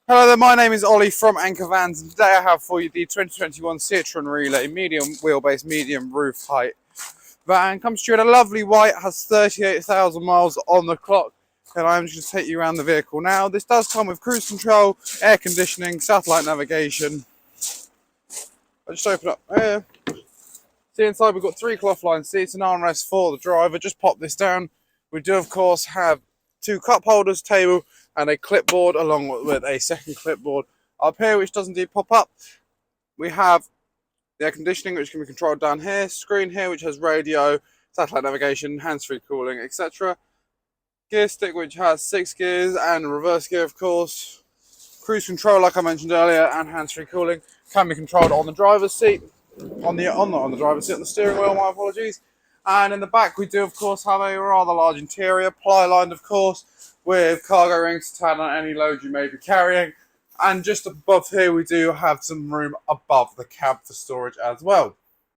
Hello there, my name is Ollie from Anchor Vans, and today I have for you the 2021 Citroën Relay medium wheelbase, medium roof height van. Comes to you in a lovely white, has 38,000 miles on the clock, and I'm just going to take you around the vehicle now. This does come with cruise control, air conditioning, satellite navigation. I'll just open up here. See inside we've got three cloth lined seats, an armrest for the driver. Just pop this down. We do of course have two cup holders, table, and a clipboard along with a second clipboard up here, which does indeed pop up. We have the air conditioning, which can be controlled down here, screen here, which has radio, satellite navigation, hands-free cooling, etc. Gear stick, which has 6 gears and reverse gear, of course. Cruise control, like I mentioned earlier, and hands-free cooling can be controlled on the driver's seat, on the driver's seat, on the steering wheel. My apologies. And in the back, we do of course have a rather large interior, ply-lined, of course, with cargo rings to turn on any load you may be carrying. And just above here, we do have some room above the cab for storage as well.